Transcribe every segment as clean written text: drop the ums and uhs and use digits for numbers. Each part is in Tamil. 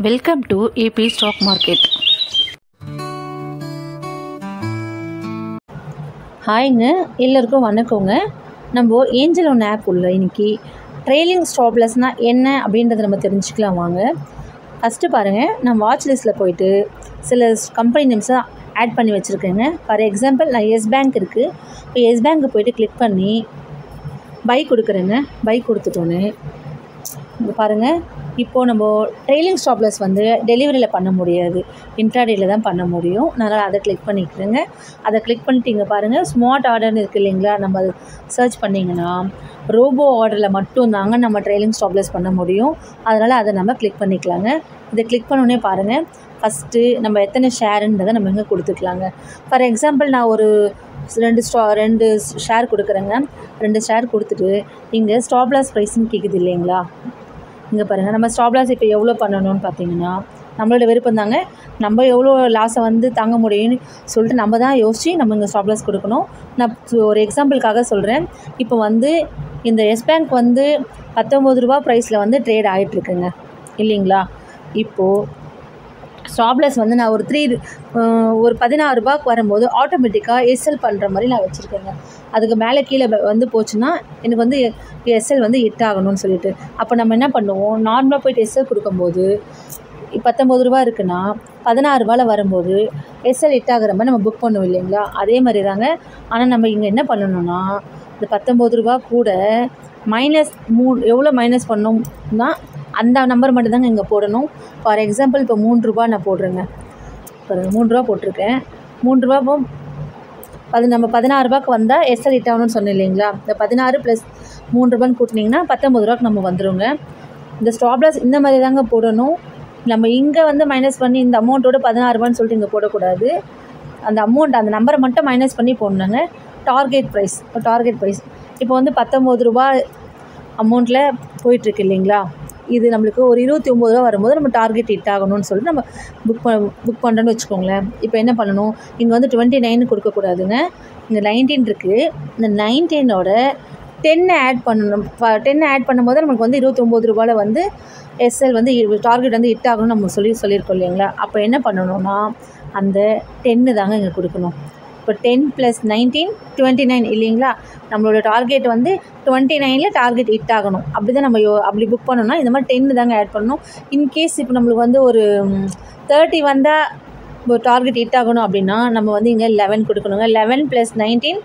Welcome to AB stock market. ஹாய்ங்க, எல்லாருக்கும் வணக்கங்க. நம்ம ஏஞ்சல் ஒன் ஆப் உள்ள இன்றைக்கி ட்ரெயிலிங் ஸ்டாப் லாஸ்னால் என்ன அப்படின்றத நம்ம தெரிஞ்சுக்கலாம் வாங்க. ஃபஸ்ட்டு பாருங்கள், நான் வாட்ச் லிஸ்ட்டில் போயிட்டு சில கம்பெனி நேம்ஸை ஆட் பண்ணி வச்சுருக்கேங்க. ஃபார் எக்ஸாம்பிள் நான் எஸ் பேங்க் இருக்குது. இப்போ எஸ் பேங்க்கு போய்ட்டு கிளிக் பண்ணி பை கொடுக்குறேங்க. பை கொடுத்துட்டோன்னு இங்கே பாருங்கள், இப்போது நம்ம ட்ரெயிலிங் ஸ்டாப் லாஸ் வந்து டெலிவரியில் பண்ண முடியாது, இன்ட்ராடேயில் தான் பண்ண முடியும். அதனால் அதை கிளிக் பண்ணிக்கிறேங்க. அதை கிளிக் பண்ணிட்டு இங்கே பாருங்கள், ஸ்மார்ட் ஆர்டர்னு இருக்குது இல்லைங்களா, நம்ம அது சர்ச் பண்ணிங்கன்னா ரோபோ ஆர்டரில் மட்டும்தாங்க நம்ம ட்ரெயிலிங் ஸ்டாப் லாஸ் பண்ண முடியும். அதனால் அதை நம்ம கிளிக் பண்ணிக்கலாங்க. இதை கிளிக் பண்ணோன்னே பாருங்கள், ஃபஸ்ட்டு நம்ம எத்தனை ஷேருன்றதை நம்ம இங்கே கொடுத்துக்கலாங்க. ஃபார் எக்ஸாம்பிள் நான் ஒரு ரெண்டு ஷேர் கொடுக்குறேங்க. 2 ஷேர் கொடுத்துட்டு இங்கே ஸ்டாப் லாஸ் ப்ரைஸ்ன்னு கேட்குது இல்லைங்களா, இங்கே பாருங்கள், நம்ம ஸ்டாப் லாஸ் இப்போ எவ்வளோ பண்ணணும்னு பார்த்தீங்கன்னா நம்மளோட விருப்பம் தாங்க. நம்ம எவ்வளோ லாஸை வந்து தாங்க முடியும்னு சொல்லிட்டு நம்ம தான் யோசித்து நம்ம இங்கே ஸ்டாப் லாஸ் கொடுக்கணும். நான் ஒரு எக்ஸாம்பிளுக்காக சொல்கிறேன். இப்போ வந்து இந்த எஸ் பேங்க் வந்து 19 ரூபா ப்ரைஸில் வந்து ட்ரேட் ஆகிட்டுருக்குங்க இல்லைங்களா. இப்போது ஸ்டாப் லாஸ் வந்து நான் ஒரு 16 ரூபாய்க்கு வரும்போது ஆட்டோமேட்டிக்காக எஸ்எல் பண்ணுற மாதிரி நான் வச்சுருக்கேங்க. அதுக்கு மேலே கீழே வந்து போச்சுன்னா எனக்கு வந்து எஸ்எல் வந்து ஹிட் ஆகணும்னு சொல்லிட்டு, அப்போ நம்ம என்ன பண்ணுவோம், நார்மலாக போய்ட்டு எஸ்எல் கொடுக்கும்போது 19 ரூபா இருக்குன்னா 16 ரூபாயில் வரும்போது எஸ்எல் ஹிட் ஆகிற மாதிரி நம்ம புக் பண்ணுவோம் இல்லைங்களா. அதே மாதிரி தாங்க. ஆனால் நம்ம இங்கே என்ன பண்ணணும்னா, இந்த 19 ரூபா கூட -3 எவ்வளோ மைனஸ் பண்ணோம்னா அந்த நம்பர் மட்டும் தாங்க இங்கே போடணும். ஃபார் எக்ஸாம்பிள் இப்போ 3 ரூபா நான் போடுறேங்க. இப்போ 3 ரூபா போட்டிருக்கேன். 3 ரூபா நம்ம 16 ரூபாய்க்கு வந்தால் எஸ்எல் ஹிட் ஆகணும்னு சொன்னேன் இல்லைங்களா. இந்த 16 + 3 ரூபான்னு கூட்டினீங்கன்னா 19 ரூபாய்க்கு நம்ம வந்துடுங்க. இந்த ஸ்டாப் லாஸ் இந்த மாதிரி தாங்க போடணும். நம்ம இங்கே வந்து மைனஸ் பண்ணி இந்த அமௌண்ட்டோட 16 ரூபான்னு சொல்லிட்டு இங்கே போடக்கூடாது. அந்த அமௌண்ட் அந்த நம்பரை மட்டும் மைனஸ் பண்ணி போடணுங்க. டார்கெட் ப்ரைஸ் இப்போ வந்து 19 ரூபா அமௌண்ட்டில் போயிட்டுருக்கு இல்லைங்களா. இது நம்மளுக்கு ஒரு 29 ரூபா வரும்போது நம்ம டார்கெட் ஹிட் ஆகணும்னு சொல்லிட்டு நம்ம புக் பண்ணுறோன்னு வச்சுக்கோங்களேன். இப்போ என்ன பண்ணணும், இங்கே வந்து 29 கொடுக்கக்கூடாதுங்க. இங்கே 19 இருக்குது. இந்த 19ஓட 10 ஆட் பண்ணணும். 10 ஆட் பண்ணும்போது நமக்கு வந்து 29 ரூபாயில் வந்து எஸ்எல் வந்து டார்கெட் வந்து ஹிட் ஆகணும்னு நம்ம சொல்லியிருக்கோம் இல்லைங்களா. அப்போ என்ன பண்ணணும்னா அந்த 10 தாங்க இங்கே கொடுக்கணும். இப்போ 10 + 19 29 இல்லைங்களா. நம்மளோட டார்கெட் வந்து 29ல் டார்கெட் ஹிட் ஆகணும். அப்படி தான் நம்ம அப்படி புக் பண்ணோம்னா இந்த மாதிரி 10 தாங்க ஆட் பண்ணணும். இன்கேஸ் இப்போ நம்மளுக்கு வந்து ஒரு 30 வந்தால் இப்போ டார்கெட் ஹிட் ஆகணும் அப்படின்னா நம்ம வந்து இங்கே 11 கொடுக்கணுங்க. 11 + 19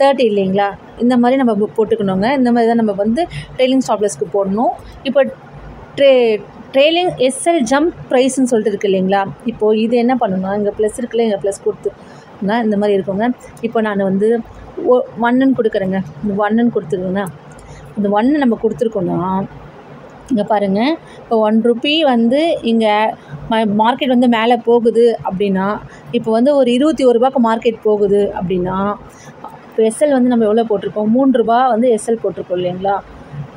30 இல்லைங்களா. இந்த மாதிரி நம்ம போட்டுக்கணுங்க. இந்த மாதிரி தான் நம்ம வந்து ட்ரெயிலிங் ஸ்டாப் லாஸ்க்கு போடணும். இப்போ ட்ரெயிலிங் எஸ்எல் ஜம்ப் ப்ரைஸ்ன்னு சொல்லிட்டு இருக்குது இல்லைங்களா. இப்போது இது என்ன பண்ணணும்னா இங்கே ப்ளஸ் இருக்குல்ல, இங்கே ப்ளஸ் கொடுத்துங்க. இந்த மாதிரி இருக்குங்க. இப்போ நான் வந்து 1ன்னு கொடுக்குறேங்க. இந்த 1ன்னு கொடுத்துருங்க. இந்த 1 நம்ம கொடுத்துருக்கோன்னா இங்கே பாருங்கள், இப்போ 1 ரூபி வந்து இங்கே மார்க்கெட் வந்து மேலே போகுது அப்படின்னா, இப்போ வந்து ஒரு 21 ரூபாய்க்கு மார்க்கெட் போகுது அப்படின்னா, இப்போ எஸ்எல் வந்து நம்ம எவ்வளோ போட்டிருக்கோம், 3 ரூபா வந்து எஸ்எல் போட்டிருக்கோம் இல்லைங்களா.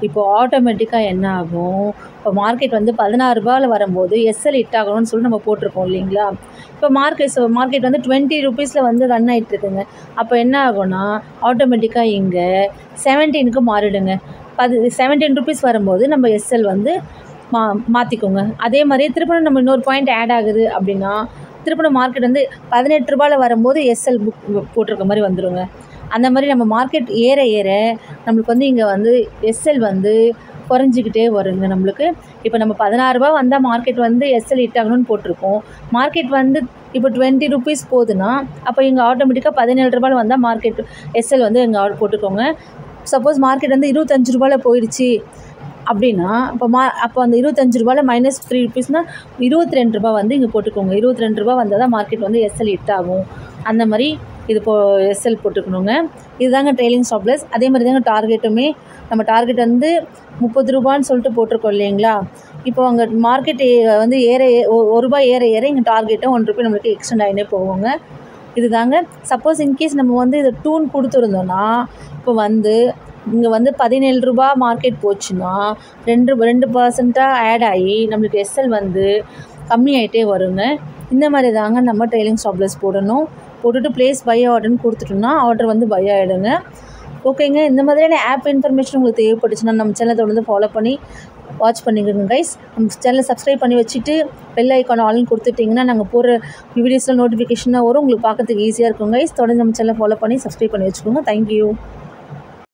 இப்போது ஆட்டோமேட்டிக்காக என்ன ஆகும், இப்போ மார்க்கெட் வந்து 16 ரூபாயில் வரும்போது எஸ்எல் ஹிட் ஆகணும்னு சொல்லி நம்ம போட்டிருக்கோம் இல்லைங்களா. இப்போ மார்க்கெட் வந்து 20 ரூபீஸில் வந்து ரன் ஆகிட்டுருக்குங்க. அப்போ என்ன ஆகும்னா ஆட்டோமேட்டிக்காக இங்கே 17க்கு மாறிடுங்க. 17 ரூபீஸ் வரும்போது நம்ம எஸ்எல் வந்து மாற்றிக்கோங்க. அதே மாதிரி திருப்பணம் நம்ம இன்னொரு பாயிண்ட் ஆட் ஆகுது அப்படின்னா திருப்பணம் மார்க்கெட் வந்து 18 ரூபாயில் வரும்போது எஸ்எல் போட்டிருக்க மாதிரி வந்துடுங்க. அந்த மாதிரி நம்ம மார்க்கெட் ஏற நம்மளுக்கு வந்து இங்கே வந்து எஸ்எல் வந்து குறைஞ்சிக்கிட்டே வருங்க நம்மளுக்கு. இப்போ நம்ம 16 ரூபா வந்தால் மார்க்கெட் வந்து எஸ்எல் ஹிட் ஆகணும்னு போட்டிருக்கோம். மார்க்கெட் வந்து இப்போ 20 ரூபீஸ் போகுதுன்னா அப்போ இங்கே ஆட்டோமேட்டிக்காக 17 ரூபாயில் வந்தால் மார்க்கெட் எஸ்எல் வந்து இங்கே போட்டுக்கோங்க. சப்போஸ் மார்க்கெட் வந்து 25 ரூபாயில் போயிடுச்சு அப்படின்னா அப்போ அந்த 25 ரூபாயில் -3 ரூபீஸ்னால் 22 ரூபா வந்து இங்கே போட்டுக்கோங்க. 22 ரூபா வந்தால் தான் மார்க்கெட் வந்து எஸ்எல் ஹிட் ஆகும். அந்த மாதிரி இது எஸ்எல் போட்டுக்கணுங்க. இதுதாங்க ட்ரெயிலிங் ஸ்டாப் லாஸ். அதே மாதிரி தாங்க டார்கெட்டுமே. நம்ம டார்கெட் வந்து 30 ரூபான்னு சொல்லிட்டு போட்டிருக்கோம் இல்லைங்களா. இப்போ அங்கே மார்க்கெட் வந்து ₹1 ஏற இங்கே டார்கெட்டை 1 ரூபாய் நம்மளுக்கு எக்ஸ்டெண்ட் ஆகினே போவோங்க. இது தாங்க. சப்போஸ் இன்கேஸ் நம்ம வந்து இதை 2ன்னு கொடுத்துருந்தோன்னா இப்போ வந்து இங்கே வந்து 17 ரூபா மார்க்கெட் போச்சுன்னா 2% ஆட் ஆகி நம்மளுக்கு எஸ்எல் வந்து கம்மியாகிட்டே வருங்க. இந்த மாதிரி தாங்க நம்ம ட்ரெயிலிங் ஸ்டாப் லாஸ் போட்டுட்டு ப்ளேஸ் பை ஆர்டர்னு கொடுத்துட்டோம்னா ஆர்டர் வந்து பை ஆகிடுங்க. ஓகேங்க. இந்த மாதிரியான ஆப் இன்ஃபர்மேஷன் உங்களுக்கு தேவைப்பட்டுச்சுன்னா நம்ம சேனலை தொடர்ந்து ஃபாலோ பண்ணி வாட்ச் பண்ணிக்கோங்க கைஸ். நம்ம சேனலை சப்ஸ்கிரைப் பண்ணி வச்சுட்டு பெல் ஐக்கான் ஆல்னு கொடுத்துட்டிங்கன்னா நாங்கள் போகிற வீடியோஸில் நோட்டிஃபிகேஷனாக வரும். உங்களுக்கு பார்க்கறதுக்கு ஈஸியாக இருக்கும் கைஸ். தொடர்ந்து நம்ம சேனலை ஃபாலோ பண்ணி சப்ஸ்கிரைப் பண்ணி வச்சுக்கோங்க. தேங்க்யூ.